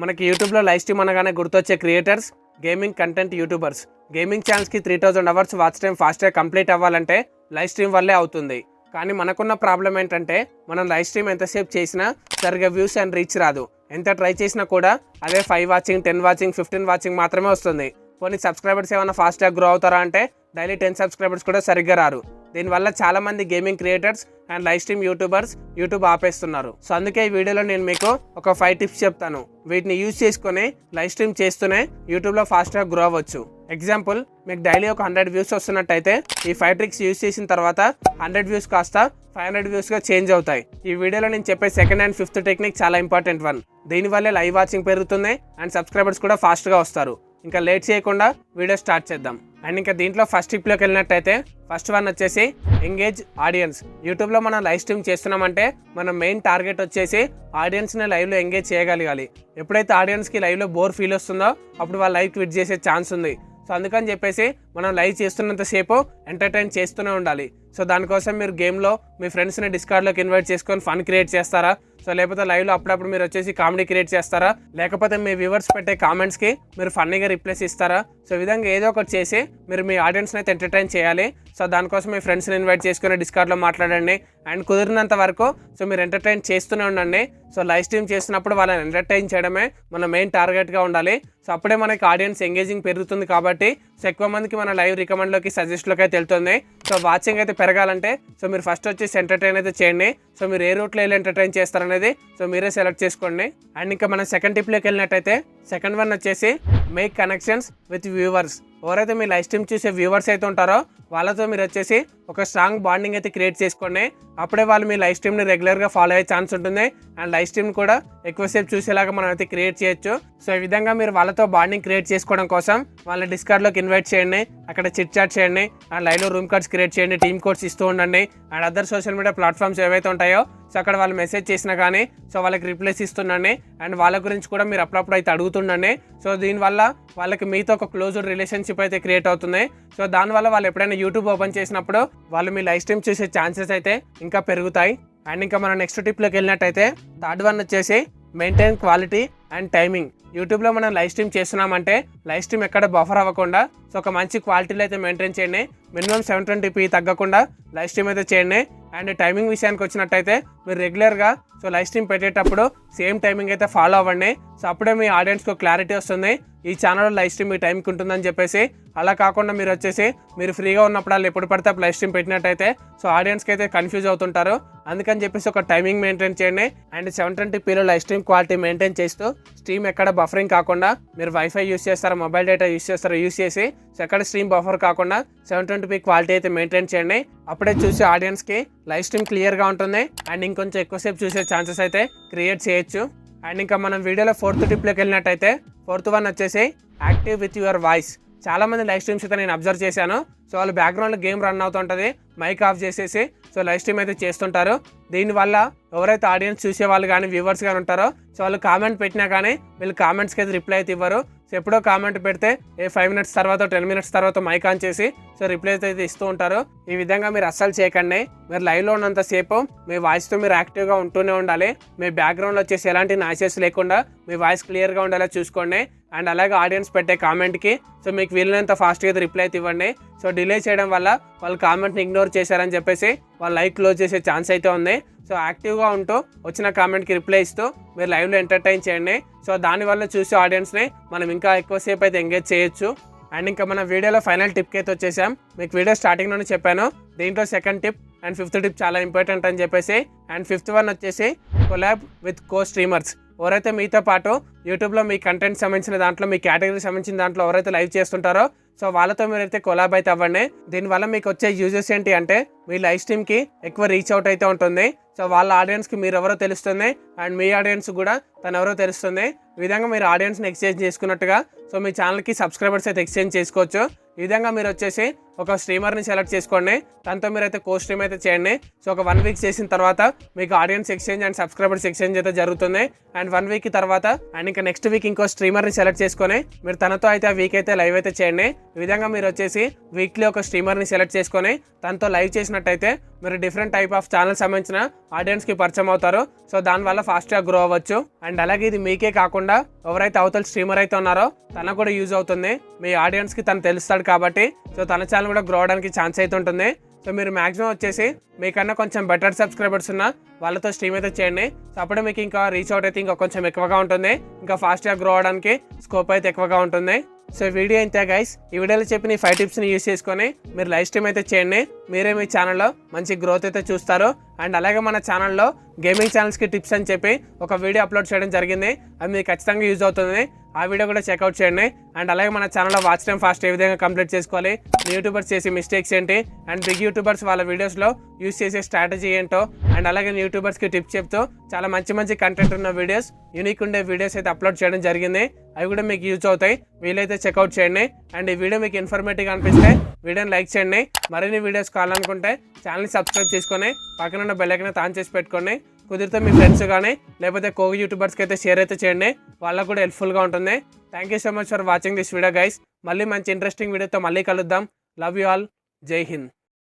మనకి యూట్యూబ్లో live stream అనగానే గుర్తొచ్చే creators gaming content YouTubers. Gaming ఛానల్స్కి 3000 అవర్స్ వాచ్ టైం ఫాస్ట్గా కంప్లీట్ అవ్వాలంటే లైవ్ స్ట్రీమ్ వల్లే అవుతుంది. కానీ మనకున్న ప్రాబ్లం ఏంటంటే మనం లైవ్ స్ట్రీమ్ ఎంతసేపు చేసినా సరిగ్గా వ్యూస్ అండ్ రీచ్ రాదు. ఎంత ట్రై చేసినా కూడా అదే 5 వాచింగ్ 10 వాచింగ్ 15 వాచింగ్ మాత్రమే వస్తుంది. కొన్ని సబ్స్క్రైబర్స్ ఏమైనా ఫాస్ట్గా గ్రో అవుతారా అంటే డైలీ 10 సబ్స్క్రైబర్స్ కూడా సరిగ్గా రారు. దీనివల్ల చాలామంది gaming creators and live stream YouTubers YouTube ఆపేస్తున్నారు. సో అందుకే ఈ వీడియోలో నేను మీకు ఒక 5 టిప్స్ చెప్తాను. వీటిని యూజ్ చేసుకొని లైవ్ స్ట్రీమ్ చేస్తూనే యూట్యూబ్లో ఫాస్ట్గా గ్రో అవ్వచ్చు. ఎగ్జాంపుల్, మీకు డైలీ ఒక 100 వ్యూస్ వస్తున్నట్టయితే ఈ 5 ట్రిక్స్ యూజ్ చేసిన తర్వాత 100 వ్యూస్ కాస్త 500 వ్యూస్గా చేంజ్ అవుతాయి. ఈ వీడియోలో నేను చెప్పే సెకండ్ అండ్ ఫిఫ్త్ టెక్నిక్ చాలా ఇంపార్టెంట్ వన్. దీనివల్లే లైవ్ వాచింగ్ పెరుగుతుంది అండ్ సబ్స్క్రైబర్స్ కూడా ఫాస్ట్గా వస్తారు. ఇంకా లేట్ చేయకుండా వీడియో స్టార్ట్ చేద్దాం. అండ్ ఇంకా దీంట్లో ఫస్ట్ టిప్లోకి వెళ్ళినట్టయితే ఫస్ట్ వన్ వచ్చేసి ఎంగేజ్ ఆడియన్స్. యూట్యూబ్లో మనం లైవ్ స్ట్రీమ్ చేస్తున్నామంటే మన మెయిన్ టార్గెట్ వచ్చేసి ఆడియన్స్ని లైవ్లో ఎంగేజ్ చేయగలగాలి. ఎప్పుడైతే ఆడియన్స్కి లైవ్లో బోర్ ఫీల్ వస్తుందో అప్పుడు వాళ్ళు లైవ్ క్విట్ చేసే ఛాన్స్ ఉంది. సో అందుకని చెప్పేసి మనం లైవ్ చేస్తున్నంతసేపు ఎంటర్టైన్ చేస్తూనే ఉండాలి. సో దానికోసం మీరు గేమ్లో మీ ఫ్రెండ్స్ని డిస్కార్డ్లోకి ఇన్వైట్ చేసుకొని ఫన్ క్రియేట్ చేస్తారా? సో లేకపోతే లైవ్లో అప్పుడప్పుడు మీరు వచ్చేసి కామెడీ క్రియేట్ చేస్తారా? లేకపోతే మీ వ్యూవర్స్ పెట్టే కామెంట్స్కి మీరు ఫన్నీగా రిప్లైస్ ఇస్తారా? సో ఈ విధంగా ఏదో ఒకటి చేసి మీరు మీ ఆడియన్స్ని అయితే ఎంటర్టైన్ చేయాలి. సో దానికోసం మీ ఫ్రెండ్స్ని ఇన్వైట్ చేసుకుని డిస్కార్డ్లో మాట్లాడండి. అండ్ కుదిరినంత వరకు సో మీరు ఎంటర్టైన్ చేస్తూనే ఉండండి. సో లైవ్ స్ట్రీమ్ చేసినప్పుడు వాళ్ళని ఎంటర్టైన్ చేయడమే మన మెయిన్ టార్గెట్గా ఉండాలి. సో అప్పుడే మనకి ఆడియన్స్ ఎంగేజింగ్ పెరుగుతుంది కాబట్టి సో ఎక్కువ మందికి మన లైవ్ రికమెండ్లోకి సజెస్ట్లోకి అయితే వెళ్తుంది. సో వాచింగ్ అయితే పెరగాలంటే సో మీరు ఫస్ట్ వచ్చేసి ఎంటర్టైన్ అయితే చేయండి. సో మీరు ఏ రూట్లో వెళ్ళి ఎంటర్టైన్ చేస్తారనేది సో మీరే సెలెక్ట్ చేసుకోండి. అండ్ ఇంకా మనం సెకండ్ టిప్లోకి వెళ్ళినట్టయితే సెకండ్ వన్ వచ్చేసి మేక్ కనెక్షన్స్ విత్ వ్యూవర్స్. ఎవరైతే మీ లైవ్ స్ట్రీమ్ చూసే వ్యూవర్స్ అయితే ఉంటారో వాళ్ళతో మీరు వచ్చేసి ఒక స్ట్రాంగ్ బాండింగ్ అయితే క్రియేట్ చేసుకోండి. అప్పుడే వాళ్ళు మీ లైవ్ స్ట్రీమ్ని రెగ్యులర్గా ఫాలో అయ్యే ఛాన్స్ ఉంటుంది. అండ్ లైవ్ స్ట్రీమ్ కూడా ఎక్కువసేపు చూసేలాగా మనం అయితే క్రియేట్ చేయొచ్చు. సో ఈ విధంగా మీరు వాళ్ళతో బాండింగ్ క్రియేట్ చేసుకోవడం కోసం వాళ్ళని డిస్కార్డ్లోకి ఇన్వైట్ చేయండి, అక్కడ చిట్ చాట్ చేయండి, అండ్ లైవ్లో రూమ్ కార్డ్స్ క్రియేట్ చేయండి, టీమ్ కోడ్స్ ఇస్తూ ఉండండి. And other social media platforms ఏవైతే ఉంటాయో సో అక్కడ వాళ్ళు మెసేజ్ చేసినా కానీ సో వాళ్ళకి రిప్లైస్ ఇస్తుండండి. అండ్ వాళ్ళ గురించి కూడా మీరు అప్పుడప్పుడు అయితే అడుగుతుండండి. సో దీనివల్ల వాళ్ళకి మీతో ఒక క్లోజ్డ్ రిలేషన్షిప్ అయితే క్రియేట్ అవుతుంది. సో దానివల్ల వాళ్ళు ఎప్పుడైనా యూట్యూబ్ ఓపెన్ చేసినప్పుడు వాళ్ళు మీ లైవ్ స్ట్రీమ్ చూసే ఛాన్సెస్ అయితే ఇంకా పెరుగుతాయి. అండ్ ఇంకా మనం నెక్స్ట్ టిప్లోకి వెళ్ళినట్టయితే థర్డ్ వన్ వచ్చేసి మెయింటైన్ క్వాలిటీ అండ్ టైమింగ్. యూట్యూబ్లో మనం లైవ్ స్ట్రీమ్ చేస్తున్నామంటే లైవ్ స్ట్రీమ్ ఎక్కడ బఫర్ అవ్వకుండా సో ఒక మంచి క్వాలిటీలో అయితే మెయింటైన్ చేయండి. మినిమం 720p తగ్గకుండా లైవ్ స్ట్రీమ్ అయితే చేయండి. అండ్ టైమింగ్ విషయానికి వచ్చినట్టయితే మీరు రెగ్యులర్గా సో లైవ్ స్ట్రీమ్ పెట్టేటప్పుడు సేమ్ టైమింగ్ అయితే ఫాలో అవ్వండి. సో అప్పుడే మీ ఆడియన్స్కి క్లారిటీ వస్తుంది ఈ ఛానల్లో లైవ్ స్ట్రీమ్ ఈ టైంకి ఉంటుందని చెప్పేసి. అలా కాకుండా మీరు వచ్చేసి మీరు ఫ్రీగా ఉన్నప్పుడు వాళ్ళు ఎప్పుడు పడితే లైవ్ స్ట్రీమ్ పెట్టినట్టయితే సో ఆడియన్స్కి అయితే కన్ఫ్యూజ్ అవుతుంటారు. అందుకని చెప్పేసి ఒక టైమింగ్ మెయింటైన్ చేయండి. అండ్ 720pలో లైవ్ స్ట్రీమ్ క్వాలిటీ మెయింటైన్ చేస్తూ స్ట్రీమ్ ఎక్కడ బఫరింగ్ కాకుండా మీరు వైఫై యూస్ చేస్తారా, మొబైల్ డేటా యూస్ చేస్తారా, యూస్ చేసి సో ఎక్కడ స్ట్రీమ్ బఫర్ కాకుండా 720p క్వాలిటీ అయితే మెయింటైన్ చేయండి. అప్పుడే చూసే ఆడియన్స్కి లైవ్ స్ట్రీమ్ క్లియర్గా ఉంటుంది అండ్ ఇంకొంచెం ఎక్కువసేపు చూసే ఛాన్సెస్ అయితే క్రియేట్ చేయొచ్చు. అండ్ ఇంకా మనం వీడియోలో ఫోర్త్ టిప్లోకి వెళ్ళినట్టయితే ఫోర్త్ వన్ వచ్చేసి యాక్టివ్ విత్ యువర్ వాయిస్. చాలామంది లైవ్ స్ట్రీమ్స్ అయితే నేను అబ్జర్వ్ చేశాను. సో వాళ్ళు బ్యాక్గ్రౌండ్లో గేమ్ రన్ అవుతుంటుంది, మైక్ ఆఫ్ చేసేసి సో లైవ్ స్ట్రీమ్ అయితే చేస్తుంటారు. దీనివల్ల ఎవరైతే ఆడియన్స్ చూసే వాళ్ళు కానీ వ్యూవర్స్ కానీ ఉంటారో సో వాళ్ళు కామెంట్ పెట్టినా కానీ వీళ్ళు కామెంట్స్కి అయితే రిప్లై అయితే ఇవ్వరు. సో ఎప్పుడో కామెంట్ పెడితే 5 మినిట్స్ తర్వాత 10 మినిట్స్ తర్వాత మైక్ ఆన్ చేసి సో రిప్లైస్ అయితే ఇస్తూ ఉంటారు. ఈ విధంగా మీరు అస్సలు చేయకండి. మీరు లైవ్లో ఉన్నంతసేపు మీ వాయిస్తో మీరు యాక్టివ్గా ఉంటూనే ఉండాలి. మీ బ్యాక్గ్రౌండ్లో వచ్చేసి ఎలాంటి నాయిసెస్ లేకుండా మీ వాయిస్ క్లియర్గా ఉండేలా చూసుకోండి. అండ్ అలాగే ఆడియన్స్ పెట్టే కామెంట్కి సో మీకు వీలైనంత ఫాస్ట్గా అయితే రిప్లై అయితే ఇవ్వండి. సో డిలే చేయడం వల్ల వాళ్ళు కామెంట్ని ఇగ్నోర్ చేశారని చెప్పేసి వాళ్ళు లైవ్ క్లోజ్ చేసే ఛాన్స్ అయితే ఉంది. సో యాక్టివ్గా ఉంటూ వచ్చిన కామెంట్కి రిప్లై ఇస్తూ మీరు లైవ్లో ఎంటర్టైన్ చేయండి. సో దానివల్ల చూసే ఆడియన్స్ని మనం ఇంకా ఎక్కువసేపు అయితే ఎంగేజ్ చేయొచ్చు. అండ్ ఇంకా మన వీడియోలో ఫైనల్ టిప్కి అయితే వచ్చేసాం. మీకు వీడియో స్టార్టింగ్లోనే చెప్పాను దీంట్లో second tip and fifth tip చాలా ఇంపార్టెంట్ అని చెప్పేసి. అండ్ ఫిఫ్త్ వన్ వచ్చేసి కొలాబ్ విత్ కో స్ట్రీమర్స్. ఎవరైతే మీతో పాటు యూట్యూబ్లో మీ కంటెంట్ సంబంధించిన దాంట్లో మీ కేటగిరీకి సంబంధించిన దాంట్లో ఎవరైతే లైవ్ చేస్తుంటారో సో వాళ్ళతో మీరైతే కొలాబ్ అయితే అవ్వండి. దీనివల్ల మీకు వచ్చే యూజెస్ ఏంటి అంటే మీ లైవ్ స్ట్రీమ్కి ఎక్కువ రీచ్ అవుట్ అయితే ఉంటుంది. సో వాళ్ళ ఆడియన్స్కి మీరు ఎవరో తెలుస్తుంది అండ్ మీ ఆడియన్స్ కూడా తను ఎవరో తెలుస్తుంది. ఈ విధంగా మీరు ఆడియన్స్ని ఎక్స్చేంజ్ చేసుకున్నట్టుగా సో మీ ఛానల్కి సబ్స్క్రైబర్స్ అయితే ఎక్స్చేంజ్ చేసుకోవచ్చు. ఈ విధంగా మీరు వచ్చేసి ఒక స్ట్రీమర్ని సెలెక్ట్ చేసుకోండి, తనతో మీరైతే కో స్ట్రీమ్ అయితే చేయండి. సో ఒక 1 వీక్ చేసిన తర్వాత మీకు audience exchange and subscribers exchange అయితే జరుగుతుంది. అండ్ 1 వీక్ తర్వాత అండ్ ఇంకా నెక్స్ట్ వీక్ ఇంకో స్ట్రీమర్ని సెలెక్ట్ చేసుకొని మీరు తనతో అయితే ఆ వీక్ అయితే లైవ్ అయితే చేయండి. ఈ విధంగా మీరు వచ్చేసి వీక్లీ ఒక స్ట్రీమర్ని సెలెక్ట్ చేసుకొని తనతో లైవ్ చేసిన చేసుకున్నట్టయితే మీరు డిఫరెంట్ టైప్ ఆఫ్ ఛానల్ సంబంధించిన ఆడియన్స్కి పరిచయం అవుతారు. సో దానివల్ల ఫాస్ట్గా గ్రో అవ్వచ్చు. అండ్ అలాగే ఇది మీకే కాకుండా ఎవరైతే అవతల స్ట్రీమర్ అయితే ఉన్నారో తనకు కూడా యూజ్ అవుతుంది. మీ ఆడియన్స్కి తను తెలుస్తాడు కాబట్టి సో తన ఛానల్ కూడా గ్రో అవడానికి ఛాన్స్ అయితే ఉంటుంది. సో మీరు మ్యాక్సిమం వచ్చేసి మీకన్నా కొంచెం బెటర్ సబ్స్క్రైబర్స్ ఉన్న వాళ్ళతో స్ట్రీమ్ అయితే చేయండి. సో అప్పుడే మీకు ఇంకా రీచ్ అవుట్ అయితే ఇంకా కొంచెం ఎక్కువగా ఉంటుంది, ఇంకా ఫాస్ట్గా గ్రో అవడానికి స్కోప్ అయితే ఎక్కువగా ఉంటుంది. సో వీడియో ఇంతే గైస్. ఈ వీడియోలో చెప్పిన ఈ 5 టిప్స్ని యూస్ చేసుకొని మీరు లైవ్ స్ట్రీమ్ అయితే చేయండి. మీరే మీ ఛానల్లో మంచి గ్రోత్ అయితే చూస్తారు. అండ్ అలాగే మన ఛానల్లో గేమింగ్ ఛానల్స్కి టిప్స్ అని చెప్పి ఒక వీడియో అప్లోడ్ చేయడం జరిగింది. అది మీకు ఖచ్చితంగా యూజ్ అవుతుంది. ఆ వీడియో కూడా చెక్అవుట్ చేయండి. అండ్ అలాగే మన ఛానల్లో వాచ్ టైం ఫాస్ట్ ఏ విధంగా కంప్లీట్ చేసుకోవాలి, యూట్యూబర్స్ చేసే మిస్టేక్స్ ఏంటి, అండ్ బిగ్ యూట్యూబర్స్ వాళ్ళ వీడియోస్లో యూస్ చేసే స్ట్రాటజీ ఏంటో, అండ్ అలాగే యూట్యూబర్స్కి టిప్స్ చెప్తూ చాలా మంచి మంచి కంటెంట్ ఉన్న వీడియోస్, యూనిక్ ఉండే వీడియోస్ అయితే అప్లోడ్ చేయడం జరిగింది. అవి కూడా మీకు యూజ్ అవుతాయి. వీలైతే చెక్అవుట్ చేయండి. అండ్ ఈ వీడియో మీకు ఇన్ఫర్మేటివ్గా అనిపిస్తే వీడియోని లైక్ చేయండి. మరిన్ని వీడియోస్ కావాలనుకుంటే ఛానల్ని సబ్స్క్రైబ్ చేసుకొని పక్కన ఉన్న బెల్ ఐకాన్ ఆన్ చేసి పెట్టుకోండి. కుదిరితే మీ ఫ్రెండ్స్ కానీ లేకపోతే కో యూట్యూబర్స్కి అయితే షేర్ అయితే చేయండి, వాళ్ళకు కూడా హెల్ప్ఫుల్గా ఉంటుంది. Thank you so much for watching this video guys. మళ్ళీ మంచి ఇంట్రెస్టింగ్ వీడియోతో మళ్ళీ కలుద్దాం. Love you all. జై హింద్.